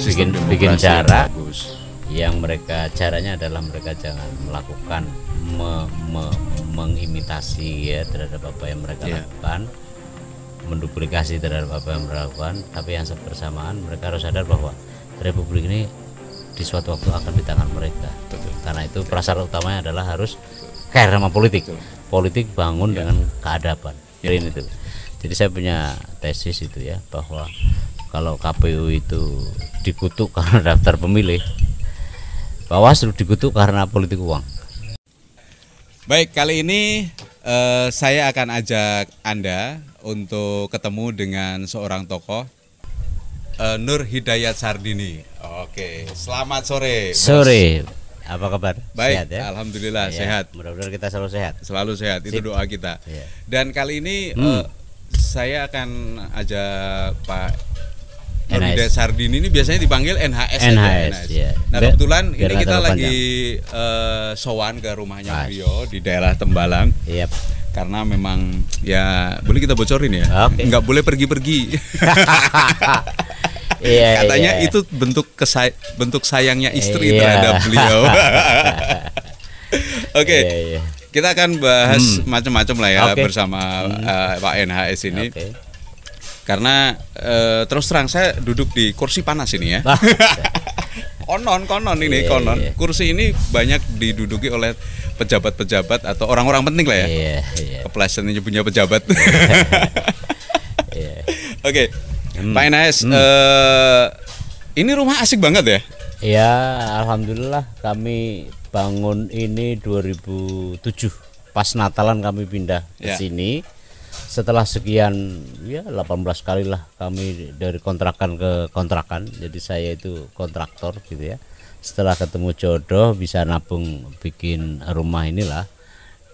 bikin demokrasi cara bagus. yang caranya adalah mereka jangan melakukan mengimitasi ya terhadap apa yang mereka lakukan, menduplikasi terhadap apa yang mereka lakukan, tapi yang bersamaan mereka harus sadar bahwa republik ini di suatu waktu akan di tangan mereka. Betul. Karena itu prasyarat utamanya adalah harus care sama politik. Betul. Politik bangun dengan keadaban. Ya. Itu. Jadi saya punya tesis itu ya, bahwa kalau KPU itu dikutuk karena daftar pemilih, Bawaslu dikutuk karena politik uang. Baik, kali ini saya akan ajak Anda untuk ketemu dengan seorang tokoh, Nur Hidayat Sardini. Oke, selamat sore. Sore, apa kabar? Baik, Sehat ya? alhamdulillah Ya, sehat. Mudah-mudahan kita selalu sehat. Selalu sehat, itu doa kita. Ya. Dan kali ini saya akan ajak Pak Nur NHS. Hidayat Sardini, ini biasanya dipanggil NHS. NHS, ya. Nah kebetulan Biar ini nggak kita terlalu lagi sowan ke rumahnya Pas. beliau di daerah Tembalang. Yap. Karena memang ya boleh kita bocorin ya, Oke. nggak boleh pergi-pergi. Iya, Katanya iya. itu bentuk sayangnya istri Iya. terhadap beliau. Oke, Iya, iya. kita akan bahas macam-macam lah ya Oke. bersama Pak NHS ini. Oke. Karena terus terang saya duduk di kursi panas ini ya. Wah, Konon ini Iya, konon. iya. Kursi ini banyak diduduki oleh pejabat-pejabat atau orang-orang penting lah ya. Iya, iya. Keplesetnya punya pejabat. Iya. Oke, Pak NHS, ini rumah asik banget ya? Ya, alhamdulillah kami bangun ini 2007. Pas Natalan kami pindah ke Ya. sini. Setelah sekian ya 18 kali lah kami dari kontrakan ke kontrakan. Jadi saya itu kontraktor gitu ya. Setelah ketemu jodoh bisa nabung bikin rumah inilah.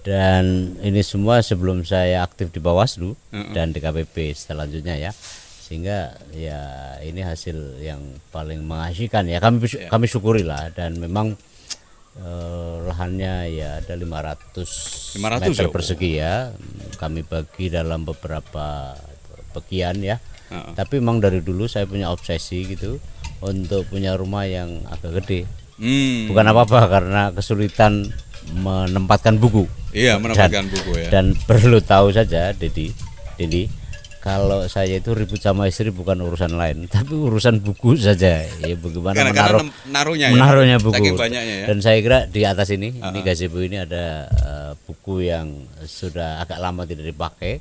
Dan ini semua sebelum saya aktif di Bawaslu dan di KPP selanjutnya ya. Sehingga ya ini hasil yang paling mengasihkan ya, kami syukuri lah. Dan memang lahannya ya ada 500 meter ya? persegi ya, kami bagi dalam beberapa bagian ya. Tapi memang dari dulu saya punya obsesi gitu untuk punya rumah yang agak gede. Bukan apa-apa, karena kesulitan menempatkan buku. Iya, menempatkan buku ya. Dan perlu tahu saja Dedi, kalau saya itu ribut sama istri bukan urusan lain, tapi urusan buku saja. Ya bagaimana Karena menaruhnya buku. Saking banyaknya ya. Dan saya kira di atas ini gazebo ini ada buku yang sudah agak lama tidak dipakai,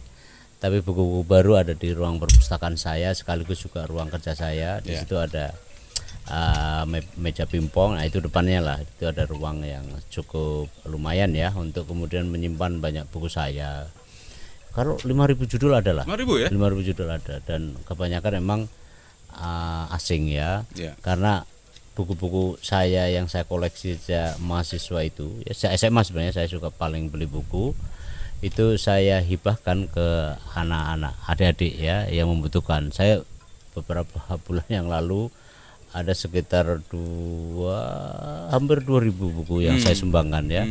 tapi buku-buku baru ada di ruang perpustakaan saya, sekaligus juga ruang kerja saya. Di situ ada meja pingpong. Nah itu depannya lah, itu ada ruang yang cukup lumayan ya untuk kemudian menyimpan banyak buku saya. Kalau 5.000 judul ada lah. 5.000 ya? 5.000 judul ada, dan kebanyakan memang asing ya. Karena buku-buku saya yang saya koleksi sejak mahasiswa itu, ya sejak SMA sebenarnya saya suka paling beli buku. Itu saya hibahkan ke anak-anak, adik-adik ya yang membutuhkan. Saya beberapa bulan yang lalu ada sekitar hampir 2.000 buku yang saya sumbangkan ya.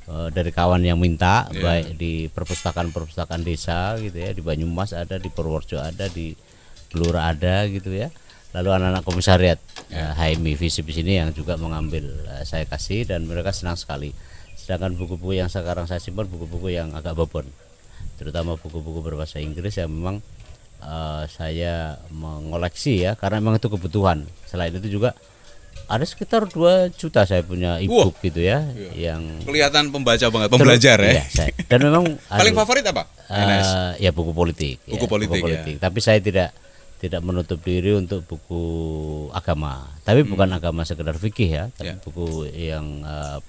Dari kawan yang minta, baik di perpustakaan desa gitu ya, di Banyumas ada, di Purworejo ada, di Blora ada gitu ya. Lalu anak-anak komisariat HMI Visip sini yang juga mengambil, saya kasih, dan mereka senang sekali. Sedangkan buku-buku yang sekarang saya simpan buku-buku yang agak bobon, terutama buku-buku berbahasa Inggris yang memang saya mengoleksi ya, karena memang itu kebutuhan. Selain itu juga ada sekitar 2 juta saya punya e-book gitu ya, yang kelihatan pembaca banget, pembelajar ya. Dan memang paling favorit apa? Ya buku politik. Buku politik ya. Tapi saya tidak menutup diri untuk buku agama. Tapi bukan agama sekedar fikih ya, tapi buku yang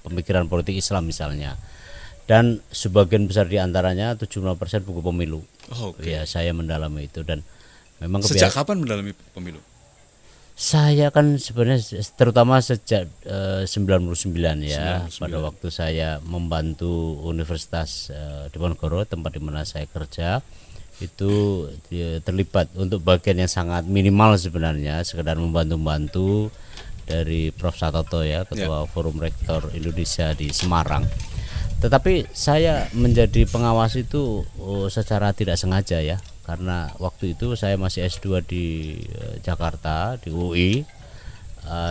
pemikiran politik Islam misalnya. Dan sebagian besar diantaranya 75% buku pemilu. Ya saya mendalami itu. Dan memang sejak kapan mendalami pemilu? Saya kan sebenarnya terutama sejak 99 ya, 99. Pada waktu saya membantu Universitas Diponegoro, tempat di mana saya kerja, itu terlibat untuk bagian yang sangat minimal sebenarnya, sekedar membantu-bantu dari Prof. Satoto ya, Ketua Forum Rektor Indonesia di Semarang. Tetapi saya menjadi pengawas itu secara tidak sengaja ya, karena waktu itu saya masih S2 di Jakarta, di UI,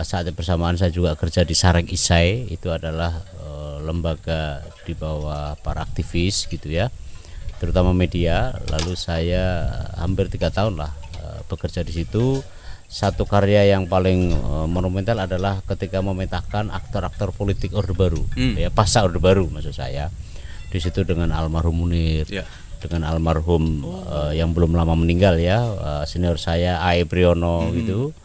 saat yang bersamaan saya juga kerja di Sareng Isai, itu adalah lembaga di bawah para aktivis gitu ya, terutama media. Lalu saya hampir 3 tahun lah bekerja di situ. Satu karya yang paling monumental adalah ketika memetakan aktor-aktor politik Orde Baru, ya pasca Orde Baru maksud saya. Di situ dengan almarhum Munir, dengan almarhum yang belum lama meninggal ya, senior saya A.E. Priyono gitu.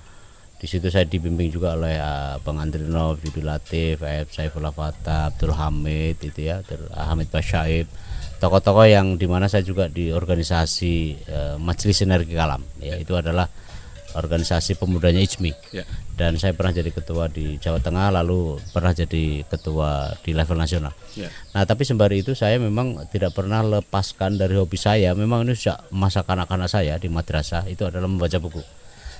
Di situ saya dibimbing juga oleh Bang Andrinov, Yudi Latif, Saifullah Fatah, Abdul Hamid itu ya, Hamid Basyaib, tokoh-tokoh yang dimana saya juga di organisasi Majelis Sinergi Kalam ya, itu adalah organisasi pemudanya IJMI dan saya pernah jadi ketua di Jawa Tengah, lalu pernah jadi ketua di level nasional. Nah tapi sembari itu saya memang tidak pernah lepaskan dari hobi saya, memang ini sejak masa kanak-kanak saya di madrasah itu adalah membaca buku.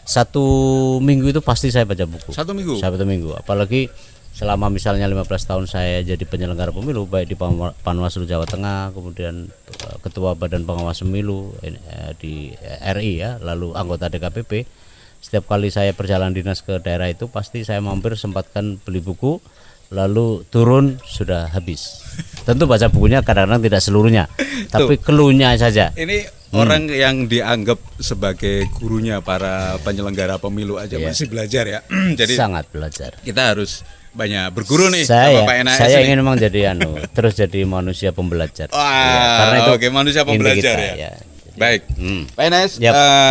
1 minggu itu pasti saya baca buku. 1 minggu? 1 minggu, apalagi selama misalnya 15 tahun saya jadi penyelenggara pemilu, baik di Panwaslu Jawa Tengah, kemudian ketua Badan Pengawas Pemilu di RI ya, lalu anggota DKPP. Setiap kali saya perjalanan dinas ke daerah itu pasti saya mampir sempatkan beli buku, lalu turun sudah habis. Tentu baca bukunya kadang-kadang tidak seluruhnya, tapi keluhnya saja. Ini orang yang dianggap sebagai gurunya para penyelenggara pemilu aja masih belajar ya. Jadi sangat belajar. Kita harus banyak berguru nih saya, sama Pak NAS. Saya ingin memang jadi terus jadi manusia pembelajar. Karena itu manusia pembelajar ya. Baik. Pak NAS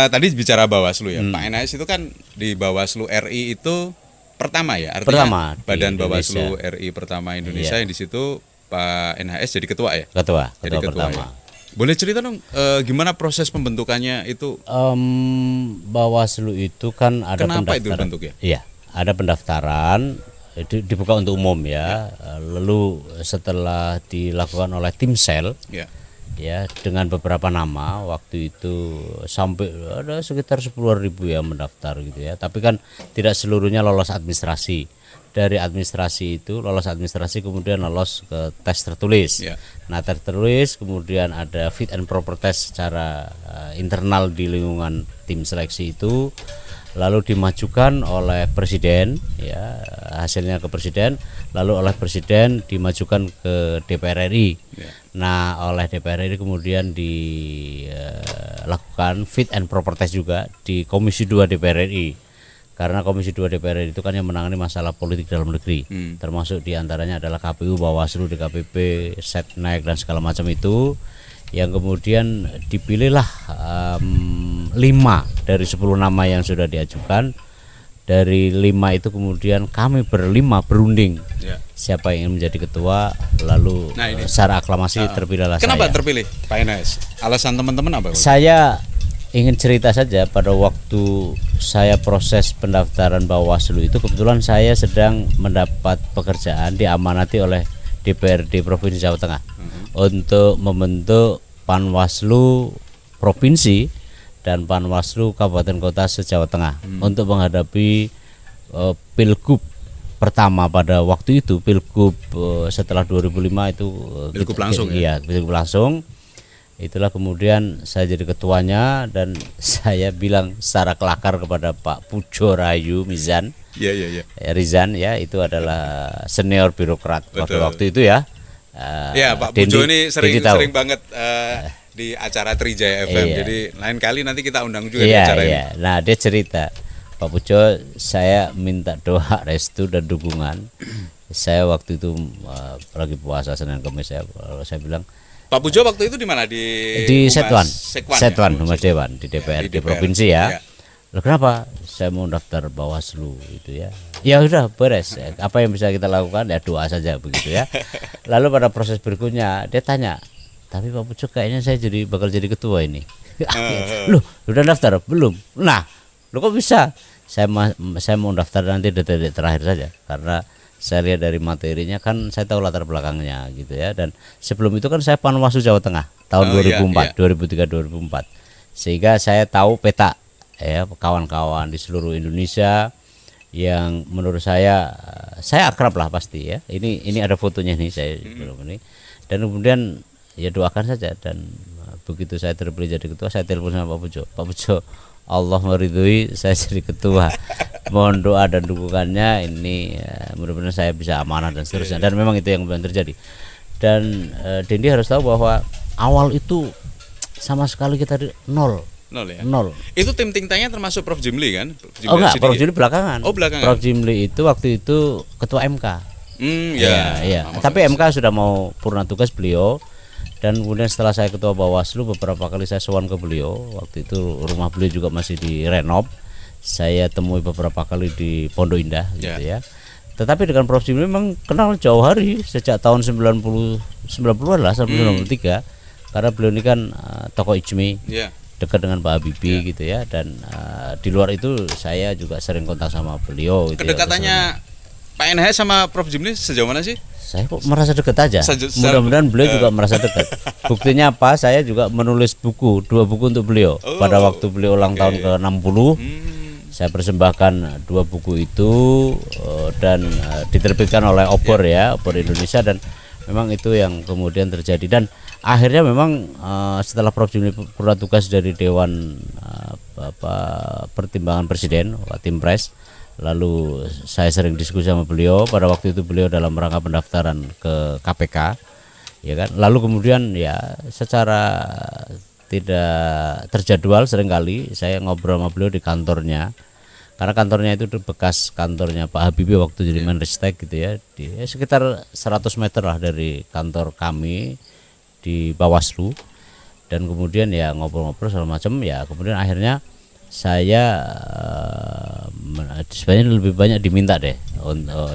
tadi bicara Bawaslu ya. Pak NAS itu kan di Bawaslu RI itu pertama ya, artinya Badan Bawaslu RI pertama Indonesia yang di situ Pak NHS jadi ketua ya. Ketua Ya. pertama. Boleh cerita dong gimana proses pembentukannya itu? Bawaslu itu kan ada Kenapa pendaftaran. Itu dibentuk ya? Iya, ada pendaftaran dibuka untuk umum ya. Lalu setelah dilakukan oleh tim sel ya dengan beberapa nama, waktu itu sampai ada sekitar 10.000 yang mendaftar gitu ya. Tapi kan tidak seluruhnya lolos administrasi. Dari administrasi itu lolos administrasi kemudian lolos ke tes tertulis. Nah tertulis kemudian ada fit and proper test secara internal di lingkungan tim seleksi itu, lalu dimajukan oleh presiden ya, hasilnya ke presiden, lalu oleh presiden dimajukan ke DPR RI. Nah oleh DPR RI kemudian dilakukan fit and proper test juga di Komisi 2 DPR RI. Karena Komisi 2 DPR itu kan yang menangani masalah politik dalam negeri, termasuk diantaranya adalah KPU, Bawaslu, DKPP, Setnek dan segala macam itu, yang kemudian dipilihlah 5 dari 10 nama yang sudah diajukan. Dari 5 itu kemudian kami berlima berunding siapa yang ingin menjadi ketua, lalu secara aklamasi terpilihlah saya. Kenapa terpilih Pak NAS? Alasan teman-teman apa? Saya ingin cerita saja, pada waktu saya proses pendaftaran Bawaslu itu kebetulan saya sedang mendapat pekerjaan diamanati oleh DPRD Provinsi Jawa Tengah untuk membentuk Panwaslu Provinsi dan Panwaslu Kabupaten Kota se-Jawa Tengah untuk menghadapi Pilgub pertama pada waktu itu, Pilgub setelah 2005 itu Pilgub langsung ya. Pilgub langsung. Itulah kemudian saya jadi ketuanya dan saya bilang secara kelakar kepada Pak Pujo Rayu Mizan, Rizan ya, itu adalah senior birokrat pada waktu itu ya. Pak Pujo ini sering banget di acara Trijaya FM. Jadi lain kali nanti kita undang juga di acara ini. Nah dia cerita, Pak Pujo, saya minta doa, restu dan dukungan. Saya waktu itu lagi puasa Senin Kamis, saya bilang, Pak Pujo waktu itu di mana? Di Setwan, Humas Dewan di DPR di provinsi ya. Loh, kenapa? Saya mau daftar Bawaslu itu ya. Ya udah beres. Apa yang bisa kita lakukan ya doa saja begitu ya. Lalu pada proses berikutnya dia tanya, tapi Pak Pujo kayaknya saya bakal jadi ketua ini. Loh, udah daftar belum? Nah, lo kok bisa? Saya mau daftar nanti detik-detik terakhir saja karena saya lihat dari materinya kan saya tahu latar belakangnya gitu ya, dan sebelum itu kan saya Panwaslu Jawa Tengah tahun 2004, 2003-2004, sehingga saya tahu peta ya kawan-kawan di seluruh Indonesia yang menurut saya akrab lah pasti ya. Ini ada fotonya nih saya ini, dan kemudian ya doakan saja, dan begitu saya terpilih jadi ketua saya telepon sama Pak Pujo, Allah meridhoi saya jadi ketua. mohon doa dan dukungannya ini mudah-mudahan saya bisa amanah dan seterusnya. Dan memang itu yang benar terjadi. Dan Dendi harus tahu bahwa awal itu sama sekali kita nol ya. Nol. Itu tim think tanknya termasuk Prof Jimli kan? Oh enggak, Prof Jimli belakangan. Oh belakangan. Prof Jimli itu waktu itu ketua MK. Ya. Tapi MK sudah mau purna tugas beliau. Dan kemudian setelah saya ketua Bawaslu, beberapa kali saya sowan ke beliau. Waktu itu rumah beliau juga masih direnov. Saya temui beberapa kali di Pondok Indah gitu ya. Tetapi dengan Prof Jimli memang kenal jauh hari, sejak tahun 90-an lah, sampai 93. Karena beliau ini kan tokoh IJMI, dekat dengan Pak Habibie gitu ya. Dan di luar itu saya juga sering kontak sama beliau gitu. Kedekatannya Pak NHS sama Prof Jimli sejauh mana sih? Saya kok merasa dekat aja. Mudah-mudahan beliau juga merasa dekat. Buktinya apa? Saya juga menulis buku, 2 buku untuk beliau. Pada waktu beliau ulang tahun ke-60, saya persembahkan 2 buku itu dan diterbitkan oleh Obor ya, Obor Indonesia, dan memang itu yang kemudian terjadi. Dan akhirnya memang setelah Prof Jimli purna tugas dari Dewan Pertimbangan Presiden, Timpres, lalu saya sering diskusi sama beliau. Pada waktu itu beliau dalam rangka pendaftaran ke KPK, ya kan. Lalu kemudian ya secara tidak terjadwal seringkali saya ngobrol sama beliau di kantornya, karena kantornya itu bekas kantornya Pak Habibie waktu jadi Menristek gitu ya, sekitar 100 meter lah dari kantor kami di Bawaslu. Dan kemudian ya ngobrol-ngobrol segala macam ya, kemudian akhirnya saya sebenarnya lebih banyak diminta deh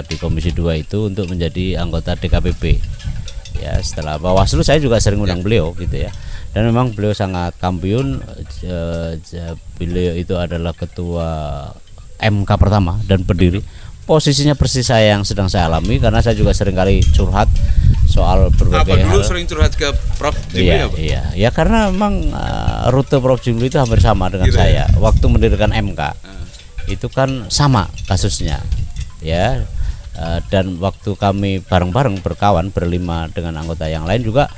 di Komisi 2 itu untuk menjadi anggota DKPP. Ya, setelah Bawaslu saya juga sering undang beliau gitu ya. Dan memang beliau sangat kampiun. Beliau itu adalah ketua MK pertama dan pendiri. Posisinya persis saya yang sedang saya alami, karena saya juga sering kali curhat soal berbagai hal. Dulu sering curhat ke Prof Jimli apa? Iya, karena memang rute Prof Jimli itu hampir sama dengan saya. Waktu mendirikan MK itu kan sama kasusnya, ya. Dan waktu kami bareng-bareng berkawan berlima dengan anggota yang lain juga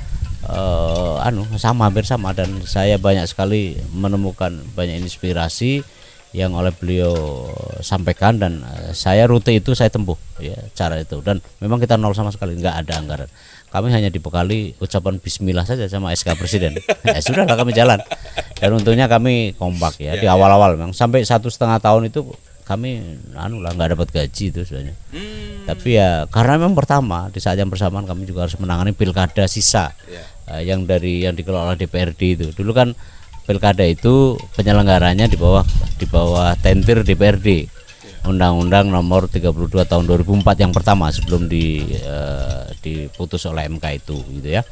hampir sama. Dan saya banyak sekali menemukan banyak inspirasi yang oleh beliau sampaikan, dan saya rute itu saya tempuh ya, cara itu. Dan memang kita nol sama sekali, nggak ada anggaran. Kami hanya dibekali ucapan bismillah saja sama SK Presiden. Ya sudahlah, kami jalan. Dan untungnya kami kompak ya, di awal-awal memang sampai 1,5 tahun itu kami nggak dapat gaji itu sebenarnya. Tapi ya karena memang pertama di saat yang bersamaan kami juga harus menangani pilkada sisa yang dikelola DPRD itu. Dulu kan pilkada itu penyelenggaranya di bawah tentir DPRD, Undang-Undang Nomor 32 Tahun 2004 yang pertama sebelum diputus oleh MK itu gitu ya.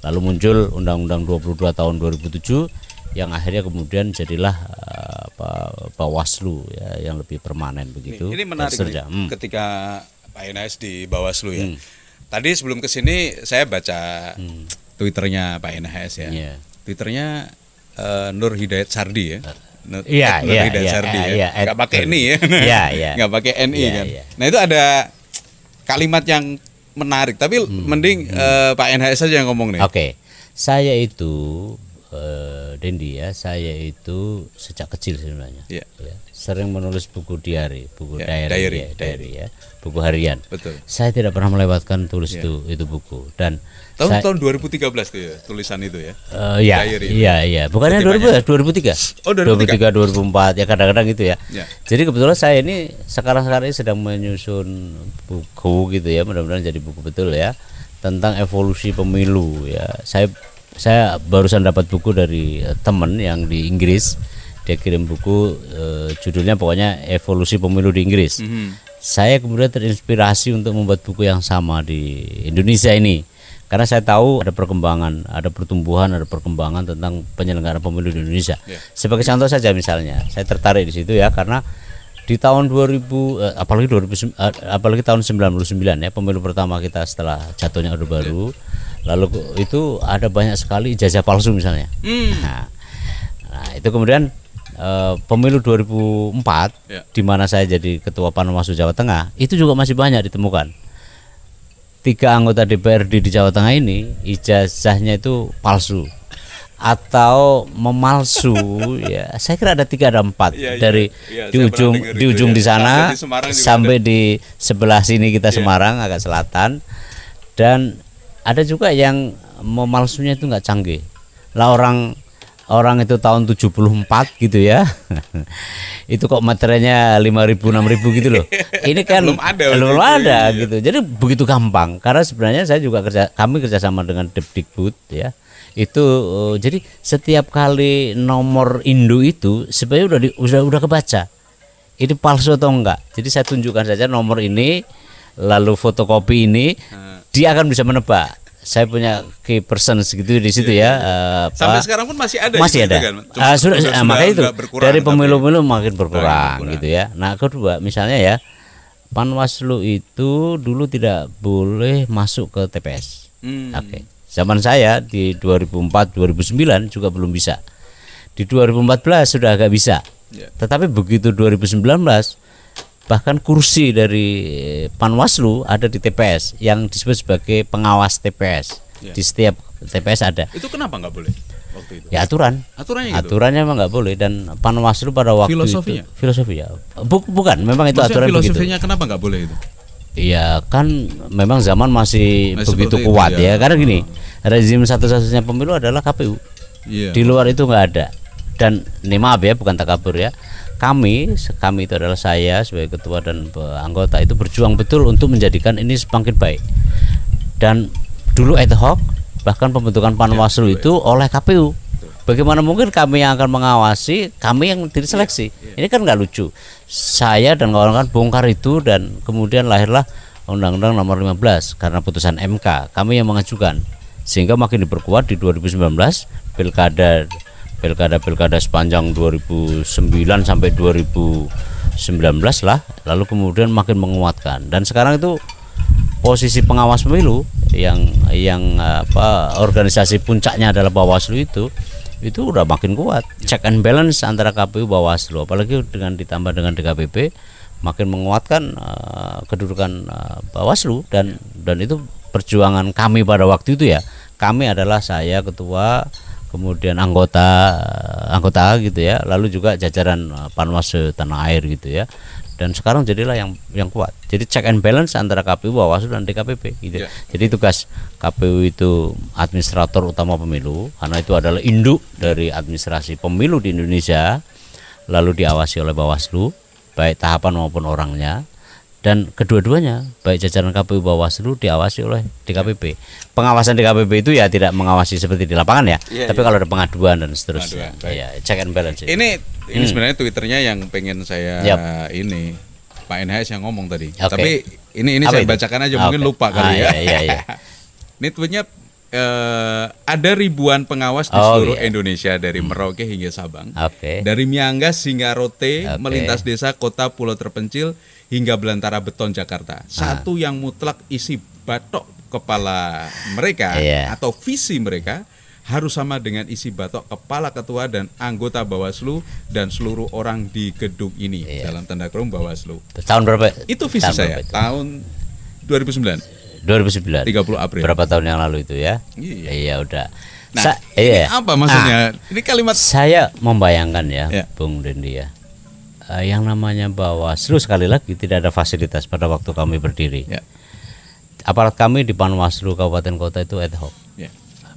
Lalu muncul Undang-Undang 22 Tahun 2007 yang akhirnya kemudian jadilah Bawaslu ya, yang lebih permanen begitu. Ini menarik nih, ketika Pak NHS di Bawaslu ya. Tadi sebelum kesini saya baca Twitternya Pak NHS ya. Twitternya Nur Hidayat Sardi ya. Nur Hidayat Sardi ya. Enggak pakai NI ya. Enggak pakai NI kan. Nah, itu ada kalimat yang menarik, tapi mending Pak NHS saja yang ngomong nih. Oke. Saya itu Dendi ya, saya itu sejak kecil sebenarnya. Ya, sering menulis buku diary ya, buku harian. Betul. Saya tidak pernah melewatkan tulis itu buku. Dan tahun 2013 tuh ya tulisan itu ya. Iya. Bukannya 2003. Oh, 2003 2004 ya, kadang-kadang gitu ya. Jadi kebetulan saya ini sekarang ini sedang menyusun buku gitu ya, mudah-mudahan jadi buku betul ya, tentang evolusi pemilu ya. Saya barusan dapat buku dari teman yang di Inggris. Dia kirim buku judulnya pokoknya Evolusi Pemilu di Inggris. Saya kemudian terinspirasi untuk membuat buku yang sama di Indonesia ini, karena saya tahu ada perkembangan, ada pertumbuhan, ada perkembangan tentang penyelenggaraan pemilu di Indonesia. Sebagai contoh saja misalnya, saya tertarik di situ ya, karena di tahun 2000 apalagi tahun 99 ya, pemilu pertama kita setelah jatuhnya Orde Baru. Lalu itu ada banyak sekali ijazah palsu misalnya. Nah, itu kemudian pemilu 2004 di mana saya jadi ketua Panwaslu Jawa Tengah, itu juga masih banyak ditemukan. 3 anggota DPRD di Jawa Tengah ini ijazahnya itu palsu. atau memalsu ya, saya kira ada 3 ada 4 dari di ujung di sana sampai di sebelah sini kita Semarang agak selatan, dan ada juga yang memalsunya itu nggak canggih lah, orang itu tahun 74 gitu ya. Itu kok materinya 5.000 6.000 gitu loh. Ini kan belum ada gitu. Jadi begitu gampang, karena sebenarnya saya juga kami kerjasama dengan Depdikbud ya. Itu jadi setiap kali nomor induk itu sebenarnya udah kebaca ini palsu atau enggak. Jadi saya tunjukkan saja nomor ini, lalu fotokopi ini, dia akan bisa menebak. Saya punya key person segitu di situ sampai sekarang pun masih ada. Kan? Makanya itu dari pemilu-pemilu makin berkurang gitu ya. Nah, kedua misalnya ya, Panwaslu itu dulu tidak boleh masuk ke TPS. Oke. Zaman saya di 2004 2009 juga belum bisa. Di 2014 sudah agak bisa. Tetapi begitu 2019 bahkan kursi dari Panwaslu ada di TPS yang disebut sebagai pengawas TPS. Di setiap TPS ada. Itu kenapa nggak boleh waktu itu? Ya aturannya memang nggak boleh, dan Panwaslu pada waktu itu filosofinya bukan, memang itu aturan begitu. Filosofinya kenapa nggak boleh itu? Iya kan memang zaman masih begitu kuat ya. Karena gini, rezim satu-satunya pemilu adalah KPU. Di luar itu nggak ada. Dan ini maaf ya, bukan takabur ya, kami itu adalah saya sebagai ketua dan anggota itu berjuang betul untuk menjadikan ini semakin baik. Dan dulu ad hoc, bahkan pembentukan Panwaslu itu oleh KPU. Bagaimana mungkin kami yang akan mengawasi, kami yang diseleksi? Ini kan nggak lucu. Saya dan kawan-kawan bongkar itu, dan kemudian lahirlah Undang-Undang Nomor 15 karena putusan MK. Kami yang mengajukan, sehingga makin diperkuat di 2019 pilkada sepanjang 2009 sampai 2019 lah, lalu kemudian makin menguatkan. Dan sekarang itu posisi pengawas pemilu yang organisasi puncaknya adalah Bawaslu itu udah makin kuat. Check and balance antara KPU Bawaslu, apalagi ditambah dengan DKPP, makin menguatkan kedudukan Bawaslu, dan itu perjuangan kami pada waktu itu ya. Kami adalah saya ketua, kemudian anggota gitu ya, lalu juga jajaran Panwas tanah air gitu ya. Dan sekarang jadilah yang kuat. Jadi check and balance antara KPU, Bawaslu dan DKPP gitu. Jadi tugas KPU itu administrator utama pemilu, karena itu adalah induk dari administrasi pemilu di Indonesia, lalu diawasi oleh Bawaslu baik tahapan maupun orangnya. Dan kedua-duanya baik jajaran KPU, Bawaslu diawasi oleh DKPP. Pengawasan DKPP itu ya tidak mengawasi seperti di lapangan ya, tapi kalau ada pengaduan dan seterusnya, ya check and balance. Ini sebenarnya Twitternya yang pengen saya ini Pak NHS yang ngomong tadi. Tapi ini saya bacakan aja, mungkin lupa kali ya. Ini tweetnya, ada ribuan pengawas di seluruh Indonesia dari Merauke hingga Sabang, dari Miangas hingga Rote, melintas desa, kota, pulau terpencil hingga belantara beton Jakarta. Satu yang mutlak isi batok kepala mereka atau visi mereka harus sama dengan isi batok kepala ketua dan anggota Bawaslu dan seluruh orang di gedung ini, dalam tanda kurung Bawaslu. Tahun berapa? Itu visi saya tahun 2009. 30 April. Berapa tahun yang lalu itu ya? Iya udah. Nah, ini apa maksudnya? Ini kalimat saya membayangkan ya, Bung Dendi ya. Yang namanya Bawaslu sekali lagi tidak ada fasilitas pada waktu kami berdiri. Aparat kami di Panwaslu kabupaten kota itu ad hoc.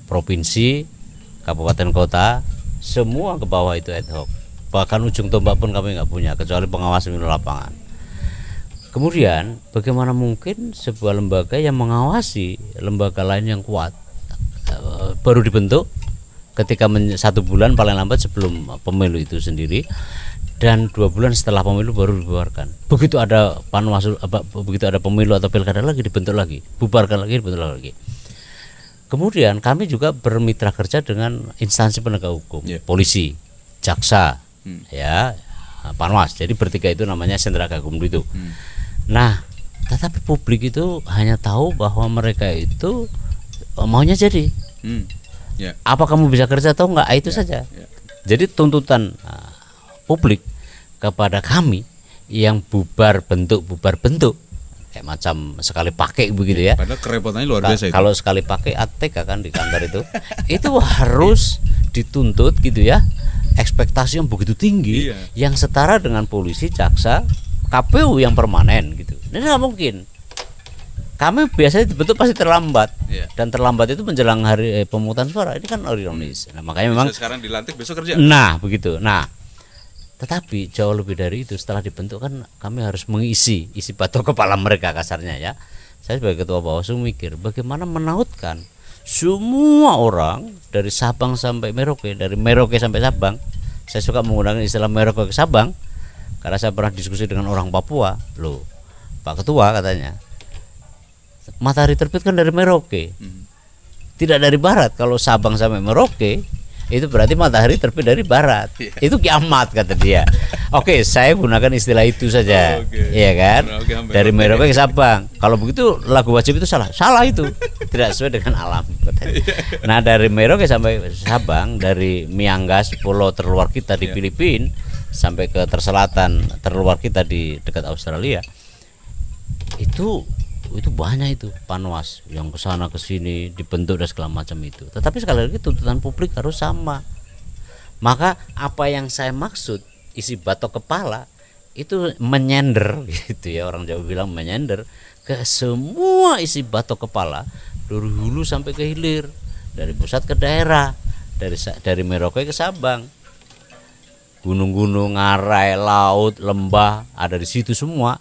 Provinsi, kabupaten kota, semua ke bawah itu ad hoc. Bahkan ujung tombak pun kami nggak punya, kecuali pengawas pemilu lapangan. Kemudian bagaimana mungkin sebuah lembaga yang mengawasi lembaga lain yang kuat baru dibentuk ketika 1 bulan paling lambat sebelum pemilu itu sendiri, dan 2 bulan setelah pemilu baru dibubarkan. Begitu ada Panwaslu, begitu ada pemilu atau pilkada lagi dibentuk lagi, bubarkan lagi, dibentuk lagi. Kemudian kami juga bermitra kerja dengan instansi penegak hukum, polisi, jaksa, ya, Panwas. Jadi bertiga itu namanya sentra gakumdu itu. Nah, tetapi publik itu hanya tahu bahwa mereka itu maunya jadi. Apa kamu bisa kerja atau enggak? Itu saja. Jadi tuntutan publik kepada kami yang bubar bentuk kayak macam sekali pakai begitu ya. Padahal kerepotannya luar biasa itu. Kalau sekali pakai ATK kan di kantor itu harus dituntut gitu ya, ekspektasi yang begitu tinggi, yang setara dengan polisi, jaksa, KPU yang permanen gitu. Ini nggak mungkin. Kami biasanya dibentuk pasti terlambat, dan terlambat itu menjelang hari pemungutan suara. Ini kan ironis. Nah, makanya memang sekarang dilantik besok kerja. Nah begitu. Nah tetapi jauh lebih dari itu, setelah dibentuk kan kami harus isi batok kepala mereka kasarnya ya. Saya sebagai ketua Bawaslu mikir bagaimana menautkan semua orang dari Sabang sampai Merauke, dari Merauke sampai Sabang. Saya suka menggunakan istilah Merauke ke Sabang karena saya pernah diskusi dengan orang Papua. Loh, Pak Ketua katanya, matahari terbit kan dari Merauke, tidak dari barat. Kalau Sabang sampai Merauke itu berarti matahari terbit dari barat. Itu kiamat kata dia. Oke, saya gunakan istilah itu saja. Iya kan? Dari Merauke ke Sabang. Kalau begitu lagu wajib itu salah. Salah itu. Tidak sesuai dengan alam katanya. Nah, dari Merauke sampai Sabang, dari Miangas, pulau terluar kita di Filipina, sampai ke terselatan terluar kita di dekat Australia. Itu banyak itu panwas yang kesana kesini dibentuk dan segala macam itu. Tetapi sekali lagi tuntutan publik harus sama. Maka apa yang saya maksud isi batok kepala itu menyender gitu ya, orang Jawa bilang menyender ke semua isi batok kepala dari hulu sampai ke hilir, dari pusat ke daerah, dari Merauke ke Sabang, gunung-gunung, ngarai, laut, lembah ada di situ semua.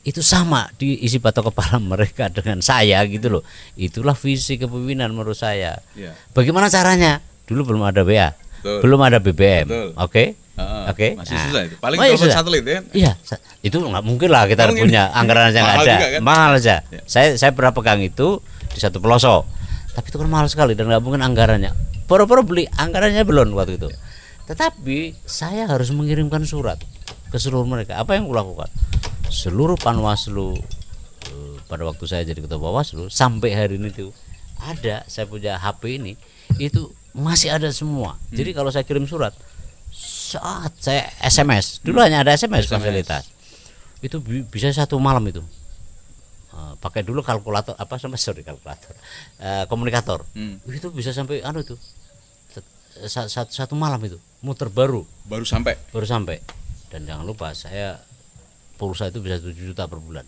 Itu sama di isi batok kepala mereka dengan saya gitu loh. Itulah visi kepemimpinan menurut saya. Bagaimana caranya? Dulu belum ada WA, belum ada BBM. Oke. Masih susah itu. Paling telepon satelit ya. Iya, itu nggak mungkin lah kita punya anggaran aja nggak ada. Kan? Mahal aja. Saya pernah pegang itu di satu pelosok. Tapi itu kan mahal sekali dan nggak mungkin anggarannya. Boro-boro beli, anggarannya belum waktu itu. Tetapi saya harus mengirimkan surat ke seluruh mereka. Apa yang kulakukan? Seluruh Panwaslu pada waktu saya jadi ketua Bawaslu sampai hari ini tuh ada, saya punya HP ini itu masih ada semua. Jadi kalau saya kirim surat, saat saya SMS dulu hanya ada SMS fasilitas itu bisa satu malam itu pakai dulu kalkulator komunikator itu bisa sampai itu satu malam itu muter baru sampai dan jangan lupa saya pulsa itu bisa 7 juta per bulan.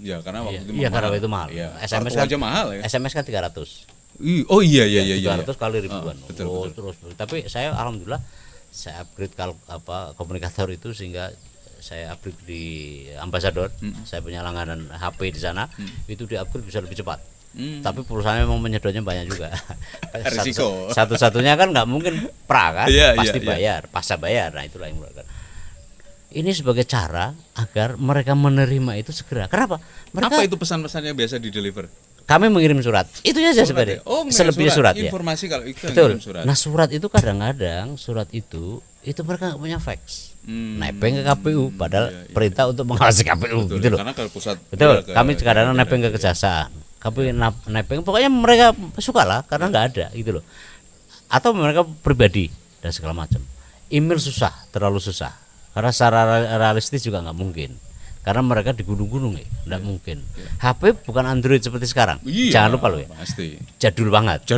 Ya karena waktu itu mahal. Karena itu mahal. Ya, SMS kan aja mahal ya. SMS kan 300. Oh iya. 300 kali ribuan. Betul. Terus. Tapi saya alhamdulillah saya upgrade komunikator itu sehingga saya upgrade di Ambasador. Saya punya langganan HP di sana. Itu di upgrade bisa lebih cepat. Tapi pulsanya memang menyedotnya banyak juga. Risiko. Satu-satunya kan nggak mungkin pra kan, pasti bayar, pasca bayar. Nah itulah yang melakukan. Ini sebagai cara agar mereka menerima itu segera. Kenapa? Apa itu pesan-pesannya biasa di deliver? Kami mengirim surat. Itu saja sebenarnya. Selebihnya surat ya. Informasi kalau itu betul. Surat. Nah surat itu kadang-kadang surat itu mereka nggak punya fax. Nebeng ke KPU, padahal perintah untuk mengawasi KPU gitu loh. Karena kalau pusat. Betul. Kami kadang-kadang nebeng ke kejaksaan. KPU nebeng, pokoknya mereka suka lah karena nggak ada gitu loh. Atau mereka pribadi dan segala macam. Email susah, terlalu susah. Karena secara realistis juga nggak mungkin, karena mereka di gunung-gunung nggak mungkin. HP bukan Android seperti sekarang. Jangan lupa loh ya. Pasti. Jadul banget.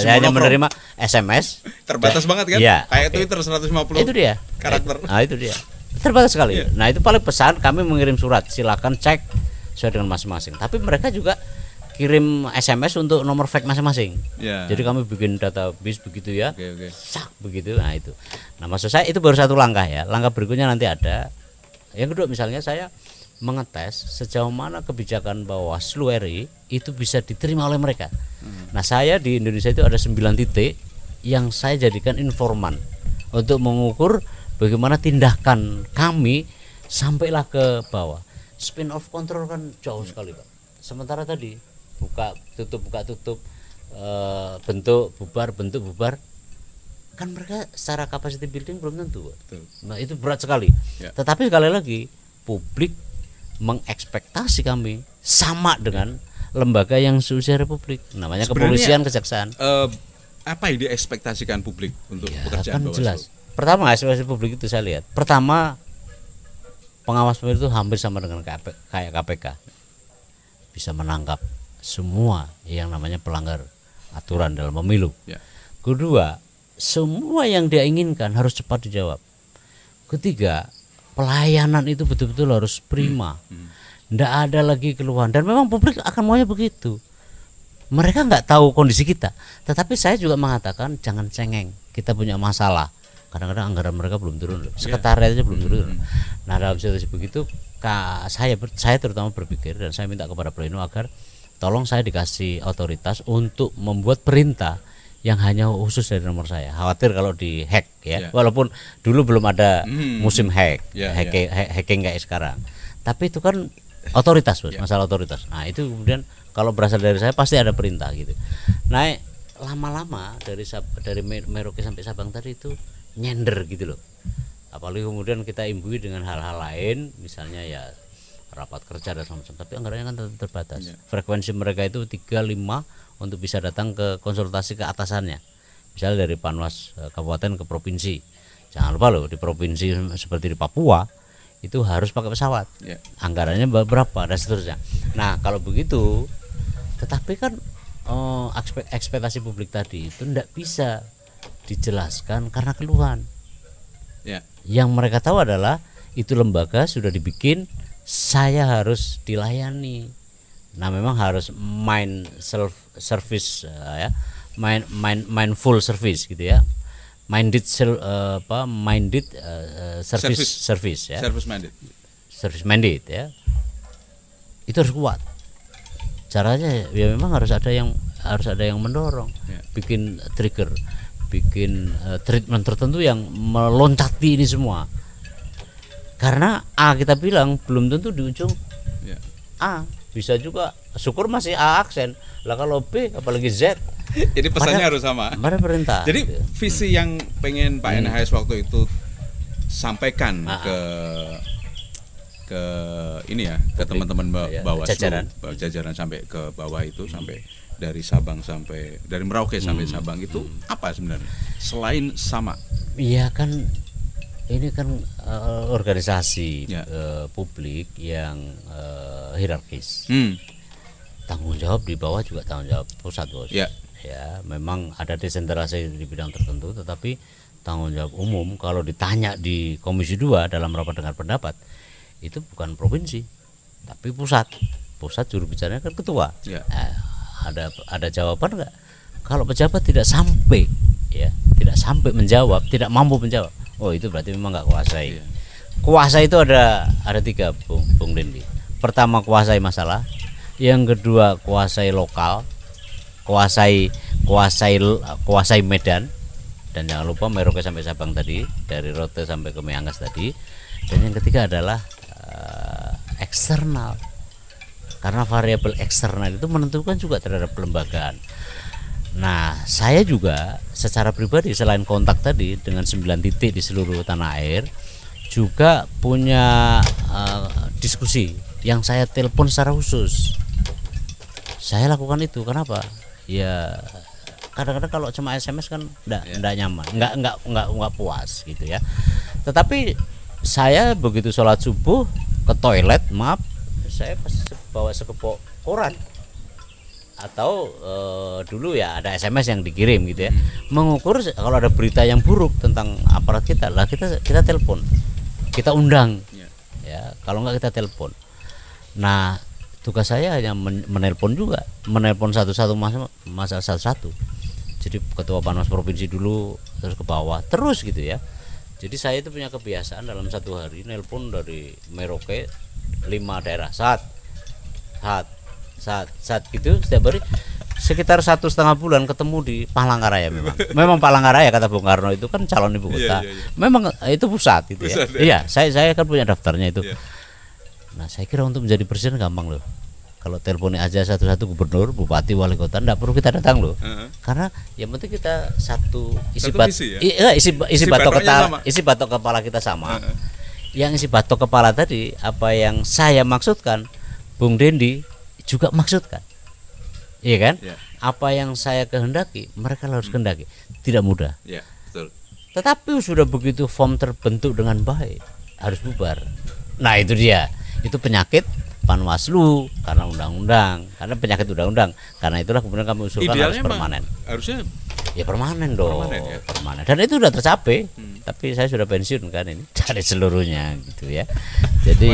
Hanya menerima SMS. Terbatas banget kan? Ya, kayak Twitter 150. Itu dia. Karakter. Nah itu dia. Terbatas sekali. Nah itu paling pesan kami mengirim surat. Silakan cek sesuai dengan masing-masing. Tapi mereka juga kirim SMS untuk nomor fax masing-masing. Jadi kami bikin database begitu ya. Sak begitu. Nah itu. Nah maksud saya itu baru satu langkah ya. Langkah berikutnya nanti ada. Yang kedua misalnya saya mengetes sejauh mana kebijakan Bawaslu RI itu bisa diterima oleh mereka. Nah saya di Indonesia itu ada 9 titik yang saya jadikan informan untuk mengukur bagaimana tindakan kami sampailah ke bawah. Spin off control kan jauh sekali Pak. Sementara tadi buka tutup bentuk bubar kan mereka secara capacity building belum tentu. Nah itu berat sekali tetapi sekali lagi publik mengekspektasi kami sama dengan lembaga yang seusia Republik namanya kepolisian, kejaksaan. Apa yang diekspektasikan publik untuk pekerjaan kan Bawaslu? Jelas. Pertama ekspektasi publik itu saya lihat pertama pengawas pemilu itu hampir sama dengan kayak KPK, bisa menangkap semua yang namanya pelanggar aturan dalam pemilu. Kedua, semua yang dia inginkan harus cepat dijawab. Ketiga, pelayanan itu betul-betul harus prima. Nggak ada lagi keluhan. Dan memang publik akan maunya begitu. Mereka nggak tahu kondisi kita. Tetapi saya juga mengatakan jangan cengeng. Kita punya masalah. Kadang-kadang anggaran mereka belum turun. Sekretariat aja belum turun. Nah, dalam situasi begitu, saya terutama berpikir dan saya minta kepada Pleno agar tolong saya dikasih otoritas untuk membuat perintah yang hanya khusus dari nomor saya. Khawatir kalau di hack ya. Walaupun dulu belum ada musim hacking kayak sekarang. Tapi itu kan otoritas, Bos, masalah otoritas. Nah, itu kemudian kalau berasal dari saya pasti ada perintah gitu. Nah, lama-lama dari Merauke sampai Sabang tadi itu nyender gitu loh. Apalagi kemudian kita imbui dengan hal-hal lain, misalnya ya rapat kerja dan semacam, tapi anggarannya kan terbatas. Frekuensi mereka itu 3-5 untuk bisa datang ke konsultasi ke atasannya. Misalnya dari Panwas kabupaten ke provinsi. Jangan lupa loh, di provinsi seperti di Papua itu harus pakai pesawat. Anggarannya berapa dan seterusnya. Nah, kalau begitu, tetapi kan ekspektasi publik tadi itu tidak bisa dijelaskan karena keluhan. Yang mereka tahu adalah itu lembaga sudah dibikin, saya harus dilayani. Nah, memang harus service ya, mindful service gitu ya, service ya, service mandate ya, itu harus kuat. Caranya ya memang harus ada yang mendorong, bikin trigger, bikin treatment tertentu yang meloncati ini semua. Karena A kita bilang belum tentu di ujung A, bisa juga syukur masih A aksen lah, kalau B apalagi Z. Jadi pesannya harus sama. Pada perintah. Jadi gitu. Visi yang pengen Pak NHS waktu itu sampaikan ke ini ya, ke teman-teman Bawaslu, jajaran sampai ke bawah itu, sampai dari Sabang sampai dari Merauke sampai Sabang itu apa sebenarnya selain sama? Iya kan, ini kan organisasi publik yang hierarkis. Tanggung jawab di bawah juga tanggung jawab pusat, Bos. Ya, memang ada desentralisasi di bidang tertentu, tetapi tanggung jawab umum kalau ditanya di Komisi 2 dalam rapat dengar pendapat itu bukan provinsi, tapi pusat. Pusat juru bicaranya kan ketua. Ada jawaban nggak? Kalau pejabat tidak sampai menjawab, tidak mampu menjawab, oh itu berarti memang nggak kuasai. Kuasa itu ada 3, Bung Dendi. Pertama, kuasai masalah. Yang kedua, kuasai lokal, kuasai medan. Dan jangan lupa Merauke sampai Sabang tadi, dari Rote sampai ke Miangas tadi. Dan yang ketiga adalah eksternal. Karena variabel eksternal itu menentukan juga terhadap pelembagaan. Nah, saya juga secara pribadi selain kontak tadi dengan 9 titik di seluruh tanah air, juga punya diskusi yang saya telepon secara khusus. Saya lakukan itu. Kenapa? Ya kadang-kadang kalau cuma SMS kan enggak nyaman, enggak puas gitu ya. Tetapi saya begitu sholat subuh ke toilet, saya bawa sekepok koran atau dulu ya ada SMS yang dikirim gitu ya, mengukur kalau ada berita yang buruk tentang aparat kita lah, kita telepon, kita undang ya, kalau enggak kita telepon. Nah, tugas saya hanya menelpon juga, menelpon satu-satu masalah satu-satu. Jadi ketua Panwas provinsi dulu, terus ke bawah terus gitu ya. Jadi saya itu punya kebiasaan dalam satu hari nelpon dari Merauke 5 daerah saat gitu setiap hari, sekitar 1,5 bulan ketemu di Palangkaraya. Memang Palangkaraya kata Bung Karno itu kan calon ibu kota. Memang itu pusat gitu ya. Iya, saya kan punya daftarnya itu. Nah, saya kira untuk menjadi presiden gampang loh. Kalau teleponnya aja satu-satu gubernur, bupati, wali kota, enggak perlu kita datang loh. Karena yang penting kita isi batok kepala kita sama. Yang isi batok kepala tadi, apa yang saya maksudkan, Bung Dendi juga maksudkan. Iya kan? Apa yang saya kehendaki, mereka harus kehendaki. Tidak mudah. Betul. Tetapi sudah begitu form terbentuk dengan baik, harus bubar. Nah, itu dia. Itu penyakit Panwaslu karena undang-undang, karena penyakit undang-undang. Karena itulah kemudian kami usulkan harus permanen. Harusnya Ya permanen dong. Permanen. Dan itu udah tercapai. Tapi saya sudah pensiun kan ini dari seluruhnya gitu ya. Jadi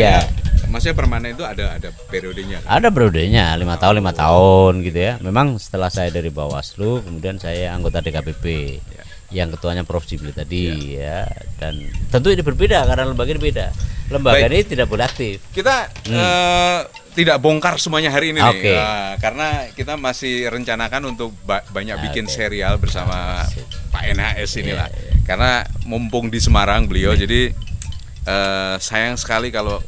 maksudnya permanen itu ada periodenya kan? Ada periodenya 5 tahun 5 tahun gitu ya. Memang setelah saya dari Bawaslu, kemudian saya anggota DKPP. Yang ketuanya Prof Jibli tadi ya. Dan tentu ini berbeda karena lembaga ini beda. Lembaga ini tidak boleh aktif. Kita tidak bongkar semuanya hari ini nih, karena kita masih rencanakan untuk banyak bikin serial bersama Pak NHS inilah. Karena mumpung di Semarang beliau, jadi sayang sekali kalau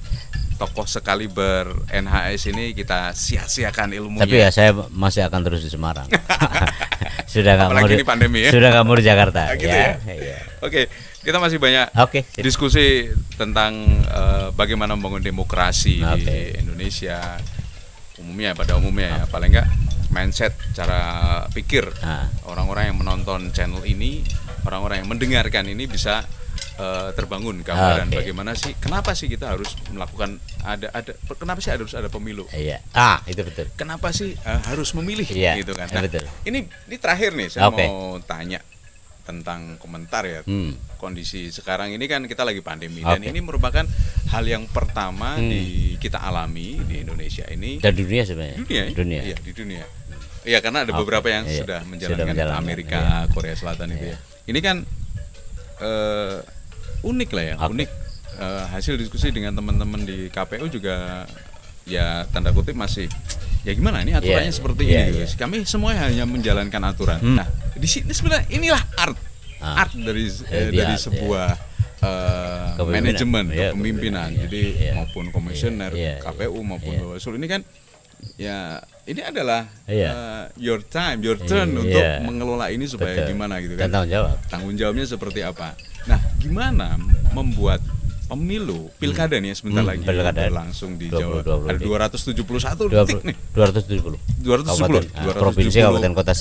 tokoh sekaliber NHS ini kita sia-siakan ilmunya. Tapi ya saya masih akan terus di Semarang. Sudah nggak mau di pandemi ya. Sudah nggak mau di Jakarta. Gitu ya. Oke, kita masih banyak diskusi tentang bagaimana membangun demokrasi di Indonesia pada umumnya ya. Paling nggak mindset, cara pikir orang-orang yang menonton channel ini, orang-orang yang mendengarkan ini bisa terbangun gambaran bagaimana sih, kenapa sih kita harus melakukan kenapa sih harus ada pemilu? Itu betul. Kenapa sih harus memilih gitu kan? Nah, betul. Ini terakhir nih saya mau tanya tentang komentar ya. Kondisi sekarang ini kan kita lagi pandemi dan ini merupakan hal yang pertama kita alami di Indonesia ini dan dunia sebenarnya. Dunia. Iya, di dunia. Iya, karena ada beberapa yang sudah menjalankan Amerika, Korea Selatan itu ya. Ini kan unik lah ya, unik. Hasil diskusi dengan teman-teman di KPU juga ya tanda kutip masih ya gimana ini aturannya seperti ini. Kami semua hanya menjalankan aturan. Nah, di sini sebenarnya inilah art dari sebuah manajemen, kepemimpinan. Jadi maupun komisioner KPU maupun Bawaslu ini kan ya ini adalah your turn untuk mengelola ini supaya gimana gitu kan. Tanggung jawabnya seperti apa. Nah, gimana membuat pemilu pilkada nih sebentar lagi berlangsung di Jawa. Ada 271 titik nih. 270 provinsi, kabupaten kota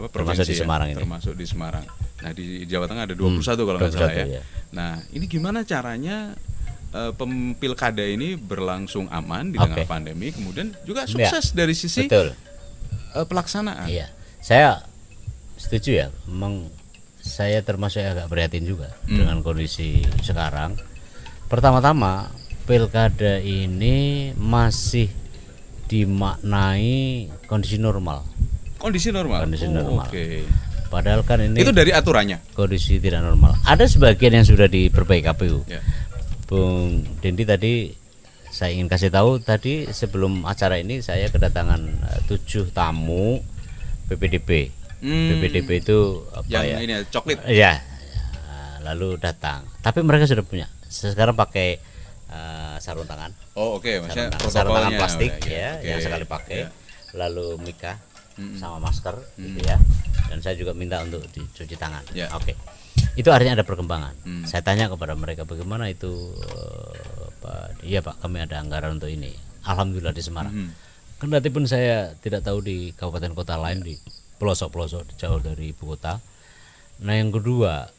provinsi di Semarang ini. Termasuk di Semarang. Nah, di Jawa Tengah ada 21 kalau nggak salah ya. Nah, ini gimana caranya pilkada ini berlangsung aman di tengah pandemi, kemudian juga sukses dari sisi pelaksanaan. Iya. Saya setuju ya. Memang saya termasuk agak prihatin juga dengan kondisi sekarang. Pertama-tama pilkada ini masih dimaknai kondisi normal. Kondisi normal. Padahal kan ini itu dari aturannya. Kondisi tidak normal. Ada sebagian yang sudah diperbaiki KPU. Bung Dendi tadi saya ingin kasih tahu tadi sebelum acara ini saya kedatangan 7 tamu PPDB. PPDB itu apa yang ini coklat. Iya. Lalu datang. Tapi mereka sudah punya. Sekarang pakai sarung tangan. Maksudnya sarung tangan plastik yang sekali pakai. Lalu mika sama masker gitu ya. Dan saya juga minta untuk dicuci tangan. Itu artinya ada perkembangan. Saya tanya kepada mereka bagaimana itu iya Pak, kami ada anggaran untuk ini. Alhamdulillah di Semarang. Kendati pun saya tidak tahu di kabupaten kota lain di pelosok-pelosok jauh dari ibu kota. Nah, yang kedua,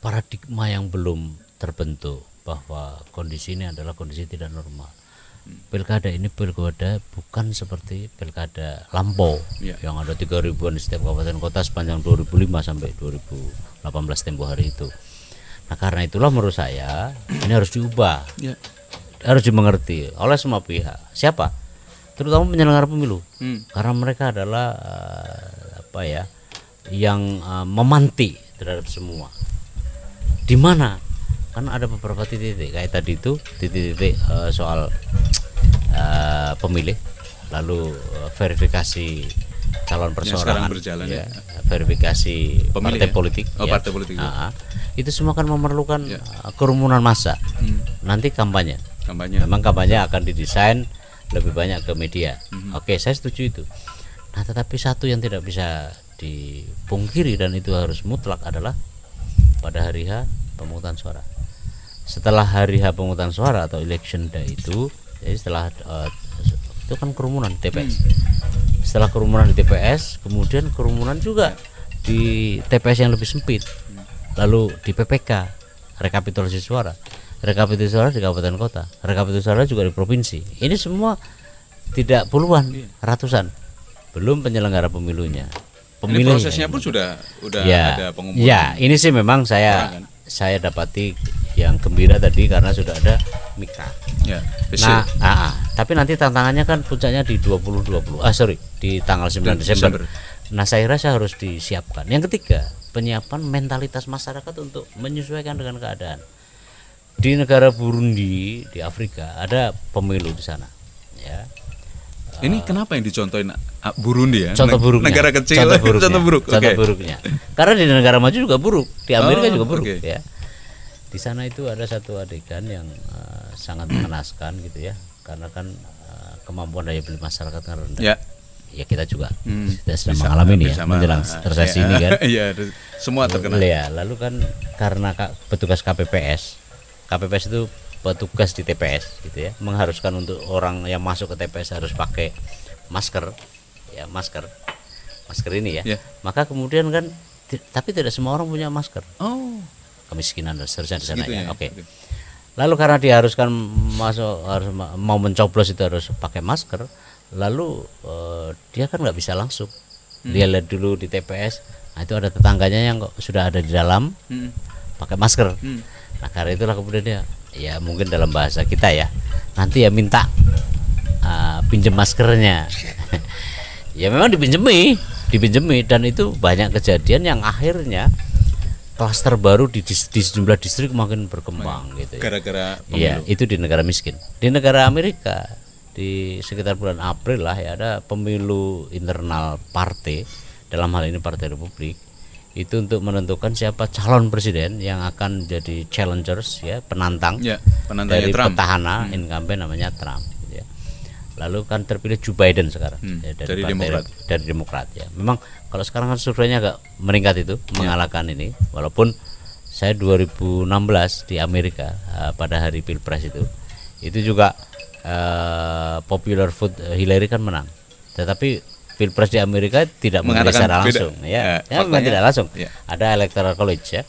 paradigma yang belum terbentuk bahwa kondisi ini adalah kondisi tidak normal. Pilkada ini pilkada bukan seperti pilkada lampau yang ada 3.000-an di setiap kabupaten kota sepanjang 2005 sampai 2018 tempo hari itu. Nah, karena itulah menurut saya ini harus diubah, harus dimengerti oleh semua pihak. Siapa? Terutama penyelenggara pemilu, karena mereka adalah yang memantik terhadap semua. Di mana? Kan ada beberapa titik kayak tadi itu titik-titik soal pemilih, lalu verifikasi calon perseorangan, verifikasi partai politik, partai politik. Itu semua kan memerlukan kerumunan massa. Nanti kampanye. Memang kampanye akan didesain lebih banyak ke media. Saya setuju itu. Nah, tetapi satu yang tidak bisa dipungkiri dan itu harus mutlak adalah pada hari H pemungutan suara. Setelah hari H pemungutan suara atau election day itu, jadi setelah itu kan kerumunan di TPS. Setelah kerumunan di TPS, kemudian kerumunan juga di TPS yang lebih sempit. Lalu di PPK, rekapitulasi suara. Rekapitulasi suara di kabupaten kota, rekapitulasi suara juga di provinsi. Ini semua tidak puluhan, ratusan. Belum penyelenggara pemilunya. pemilih. Ini prosesnya pun sudah ada pengumpulan. Ya, ini sih memang saya dapati yang gembira tadi karena sudah ada mika. Ya, tapi nanti tantangannya kan puncaknya di di tanggal 9 Desember. Nah, saya rasa harus disiapkan. Yang ketiga, penyiapan mentalitas masyarakat untuk menyesuaikan dengan keadaan. Di negara Burundi di Afrika ada pemilu di sana. Ya. Ini kenapa yang dicontohin Burundi ya? Contoh buruknya. Negara kecil. Contoh buruknya. Karena di negara maju juga buruk, di Amerika juga buruk. Ya. Di sana itu ada satu adegan yang sangat mengenaskan gitu ya, karena kan kemampuan daya beli masyarakat kan rendah. Ya kita juga kita sedang mengalami ini ya, menjelang resesi ini kan. Iya, semua terkena. Ya, lalu kan karena petugas KPPS itu petugas di TPS gitu ya, mengharuskan untuk orang yang masuk ke TPS harus pakai masker ini ya. Maka kemudian kan tapi tidak semua orang punya masker. Kemiskinan dan seterusnya di sana ya. Oke. Lalu karena diharuskan harus mau mencoblos itu harus pakai masker, lalu dia kan nggak bisa langsung. Dia lihat dulu di TPS, nah itu ada tetangganya yang sudah ada di dalam pakai masker. Nah karena itulah kemudian dia, ya mungkin dalam bahasa kita ya, nanti ya minta pinjem maskernya. Ya memang dipinjemi dan itu banyak kejadian yang akhirnya klaster baru di sejumlah distrik makin berkembang gitu. Gara-gara pemilu. Ya itu di negara miskin. Di negara Amerika di sekitar bulan April lah ya ada pemilu internal partai, dalam hal ini Partai Republik, itu untuk menentukan siapa calon presiden yang akan jadi challengers ya, penantang dari Trump. Petahana incumbent namanya Trump gitu ya. Lalu kan terpilih Joe Biden sekarang ya, dari Demokrat ya. Memang kalau sekarang kan surveinya agak meningkat itu, mengalahkan ini, walaupun saya 2016 di Amerika pada hari Pilpres itu juga popular vote Hillary kan menang, tetapi Pilpres di Amerika tidak mengenai secara langsung, memang tidak langsung. Ada electoral college ya.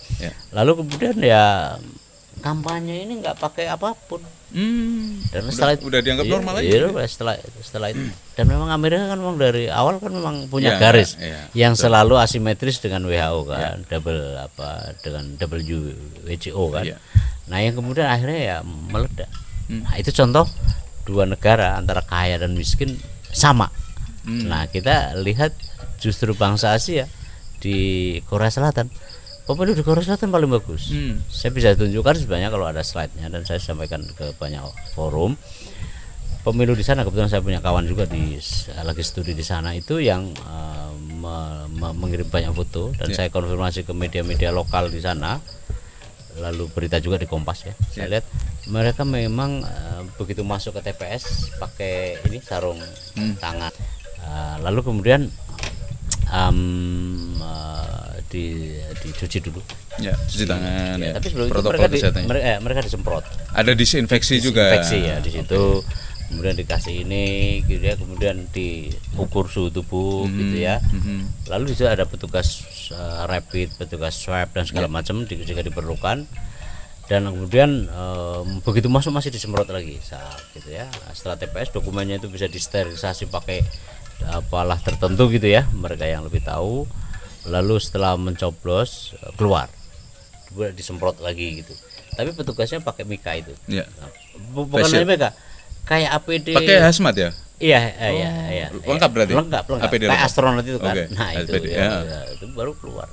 Lalu kemudian ya kampanye ini nggak pakai apapun. Dan setelah itu udah dianggap normal aja. Setelah itu. Dan memang Amerika kan memang dari awal kan memang punya garis yang selalu asimetris dengan WHO kan, dengan WHO kan. Nah yang kemudian akhirnya ya meledak. Nah itu contoh dua negara antara kaya dan miskin sama. Nah kita lihat justru bangsa Asia di Korea Selatan, pemilu di Korea Selatan paling bagus. Saya bisa tunjukkan sebenarnya kalau ada slide-nya, dan saya sampaikan ke banyak forum. Pemilu di sana, kebetulan saya punya kawan juga lagi studi di sana itu yang mengirim banyak foto, dan saya konfirmasi ke media-media lokal di sana, lalu berita juga di Kompas ya. Saya lihat mereka memang begitu masuk ke TPS pakai ini sarung tangan. Lalu kemudian dicuci dulu. Cuci tangan. Tapi sebelum itu mereka disemprot. Ada disinfeksi juga. Ya di situ. Kemudian dikasih ini gitu ya, kemudian diukur suhu tubuh gitu ya. Lalu bisa ada petugas rapid, petugas swab dan segala macam jika diperlukan. Dan kemudian begitu masuk masih disemprot lagi gitu ya. Setelah TPS dokumennya itu bisa disterilisasi pakai apalah tertentu gitu ya, mereka yang lebih tahu. Lalu setelah mencoblos keluar disemprot lagi gitu. Tapi petugasnya pakai mika itu. Bukan hanya mika, kayak APD. Pakai hazmat ya? Iya. Lengkap berarti. Lengkap. Kayak astronot itu kan. Nah itu itu baru keluar.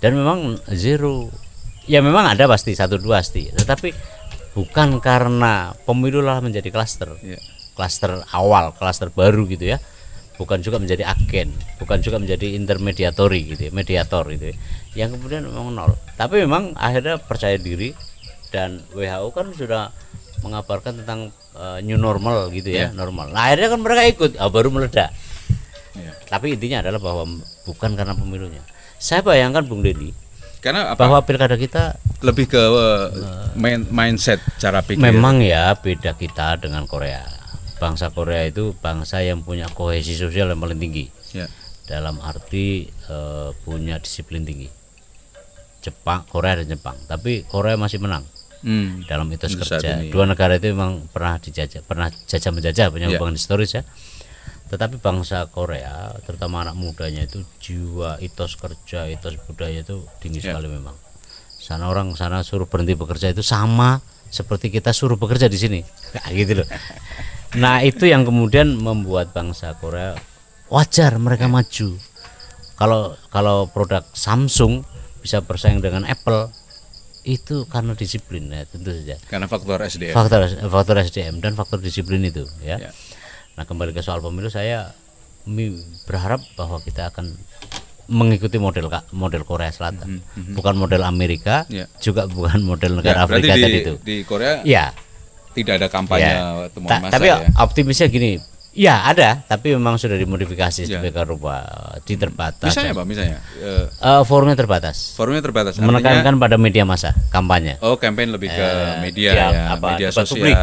Dan memang zero. Ya memang ada pasti 1-2 pasti. Tetapi bukan karena pemilu lah menjadi klaster. Klaster awal, klaster baru gitu ya. Bukan juga menjadi agen, bukan juga menjadi intermediatori gitu ya, mediator gitu ya, yang kemudian memang nol. Tapi memang akhirnya percaya diri, dan WHO kan sudah mengabarkan tentang new normal gitu ya, normal. Nah akhirnya kan mereka ikut, baru meledak. Tapi intinya adalah bahwa bukan karena pemilunya. Saya bayangkan Bung Deddy, karena bahwa pilkada kita lebih ke mindset, cara pikir. Memang ya beda kita dengan Korea. Bangsa Korea itu bangsa yang punya kohesi sosial yang paling tinggi, dalam arti punya disiplin tinggi. Korea dan Jepang, tapi Korea masih menang dalam etos kerja. Dua negara itu memang pernah jajah menjajah, punya hubungan historis ya. Tetapi bangsa Korea, terutama anak mudanya itu jiwa, etos kerja, etos budaya itu tinggi sekali memang. Orang sana suruh berhenti bekerja itu sama seperti kita suruh bekerja di sini, gitu loh. Nah itu yang kemudian membuat bangsa Korea wajar mereka maju. Kalau produk Samsung bisa bersaing dengan Apple itu karena disiplin ya, tentu saja. Karena faktor SDM. Faktor SDM dan faktor disiplin itu ya. Nah kembali ke soal pemilu, saya berharap bahwa kita akan mengikuti model Korea Selatan, bukan model Amerika, juga bukan model negara Afrika tadi itu. Di Korea ya tidak ada kampanye temuan massa. Tapi optimisnya gini, ya ada, tapi memang sudah dimodifikasi sebagai rupa terbatas. Misalnya apa? Misalnya forumnya terbatas. Menekankan pada media massa, kampanye. Oh, kampanye lebih ke media media debat sosial. Publik.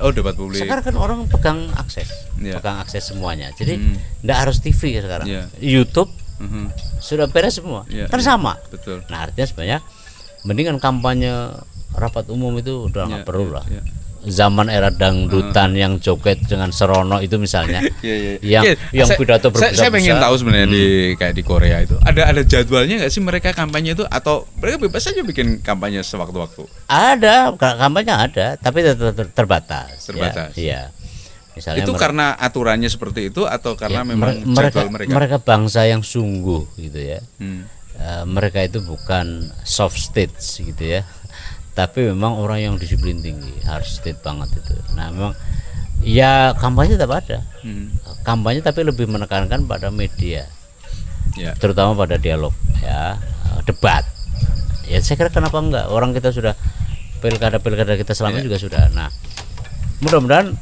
Oh, debat publik. Sekarang kan orang pegang akses semuanya. Jadi enggak harus TV sekarang. YouTube sudah beres semua. Kan sama. Betul. Nah, artinya sebenarnya mendingan kampanye rapat umum itu udah nggak perlu lah. Zaman era dangdutan yang joget dengan serono itu misalnya, yang pidato berbesar-besar. Saya pengen tahu sebenarnya kayak di Korea itu ada jadwalnya nggak sih mereka kampanye itu, atau mereka bebas saja bikin kampanye sewaktu-waktu? Ada, kampanye ada, tapi terbatas. Iya. Misalnya itu karena aturannya seperti itu atau karena memang jadwal mereka? Mereka bangsa yang sungguh gitu ya. Mereka itu bukan soft stage gitu ya. Tapi memang orang yang disiplin tinggi, harus state banget itu. Nah memang ya kampanye tetap ada, kampanye tapi lebih menekankan pada media, terutama pada dialog, debat. Ya saya kira kenapa enggak, orang kita sudah pilkada kita selama juga sudah. Nah mudah-mudahan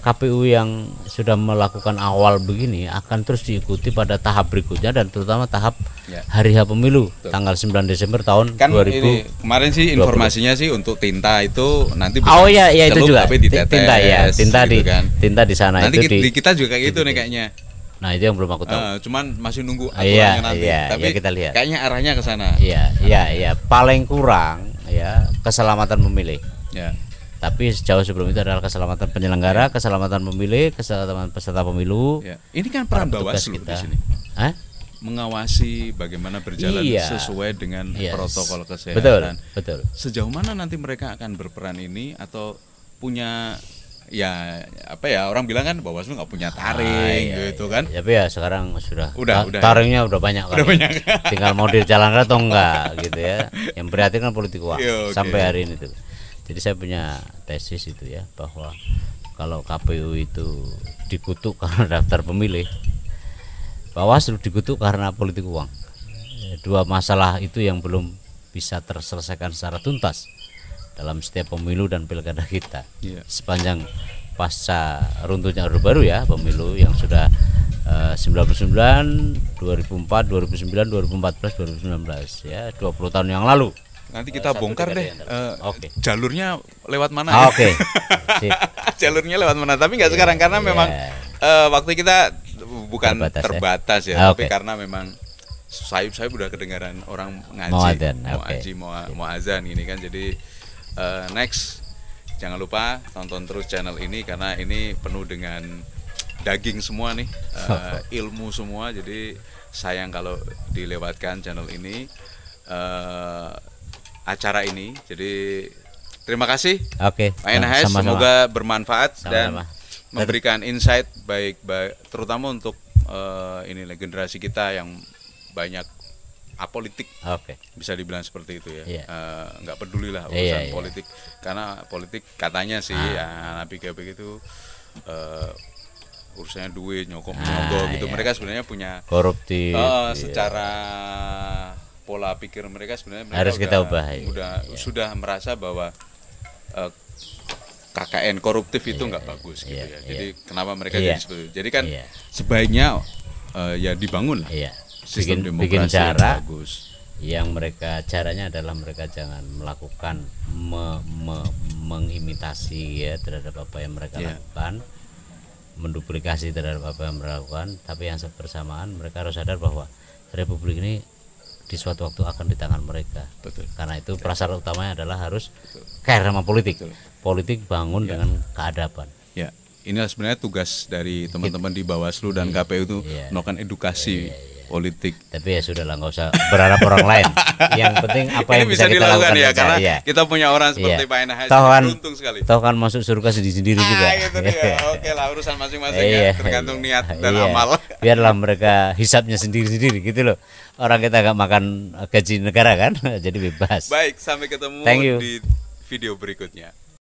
KPU yang sudah melakukan awal begini akan terus diikuti pada tahap berikutnya, dan terutama tahap hari H pemilu tanggal 9 Desember tahun 2020. Kemarin sih informasinya sih untuk tinta itu nanti bisa itu juga tinta di sana. Nanti di kita juga kayak gitu nih kayaknya. Nah itu yang belum aku tahu. Cuman masih nunggu aturannya nanti. Tapi kita lihat. Kayaknya arahnya ke sana. Iya. Paling kurang keselamatan pemilih. Tapi sejauh sebelum itu adalah keselamatan penyelenggara, keselamatan pemilih, keselamatan peserta pemilu. Ini kan peran Bawaslu di sini. Mengawasi bagaimana berjalan sesuai dengan protokol kesehatan. Betul. Sejauh mana nanti mereka akan berperan ini, atau punya orang bilang kan Bawaslu nggak punya taring gitu kan? Tapi sekarang sudah taringnya udah banyak kan. Tinggal mau dijalankan atau enggak gitu ya. Yang prihatin kan politik uang sampai hari ini tuh. Jadi saya punya tesis itu ya, bahwa kalau KPU itu dikutuk karena daftar pemilih, Bawaslu dikutuk karena politik uang. Dua masalah itu yang belum bisa terselesaikan secara tuntas dalam setiap pemilu dan pilkada kita. Sepanjang pasca runtuhnya Orde Baru ya, pemilu yang sudah 99, 2004, 2009, 2014, 2019 ya, 20 tahun yang lalu. Nanti kita bongkar deh jalurnya lewat mana. Jalurnya lewat mana, tapi nggak sekarang karena memang waktu kita bukan terbatas ya, tapi karena memang saya udah kedengaran orang ngaji mau azan ini kan. Jadi next jangan lupa tonton terus channel ini, karena ini penuh dengan daging semua nih, ilmu semua. Jadi sayang kalau dilewatkan channel ini, acara ini. Jadi terima kasih Pak NHS, semoga bermanfaat dan memberikan insight baik terutama untuk generasi kita yang banyak apolitik, bisa dibilang seperti itu ya. Nggak peduli lah urusan politik, karena politik katanya sih nabi kayak begitu, urusannya duit, nyogok gitu. Mereka sebenarnya punya koruptif secara pola pikir mereka sebenarnya harus kita ubah. Sudah merasa bahwa KKN koruptif itu nggak bagus gitu ya. Jadi kenapa mereka jadi seperti itu? Jadi kan sebaiknya dibangun lah sistem demokrasi yang bagus. Yang caranya adalah mereka jangan melakukan mengimitasi terhadap apa yang mereka lakukan, menduplikasi terhadap apa yang mereka lakukan, tapi yang bersamaan mereka harus sadar bahwa republik ini di suatu waktu akan di tangan mereka. Karena itu prasyarat utamanya adalah harus care sama politik. Politik bangun dengan keadaban. ini sebenarnya tugas dari teman-teman di Bawaslu dan KPU itu melakukan edukasi politik. Tapi ya sudah lah, nggak usah berharap orang lain. Yang penting apa yang bisa kita lakukan ya, karena kita punya orang seperti Pak Enahes, beruntung sekali. Tahu kan masuk surga sendiri-sendiri juga. Gitu dia. Oke lah, urusan masing-masing ya, tergantung niat dan amal. Biarlah mereka hisapnya sendiri-sendiri gitu loh. Orang kita nggak makan gaji negara kan, jadi bebas. Baik, sampai ketemu di video berikutnya.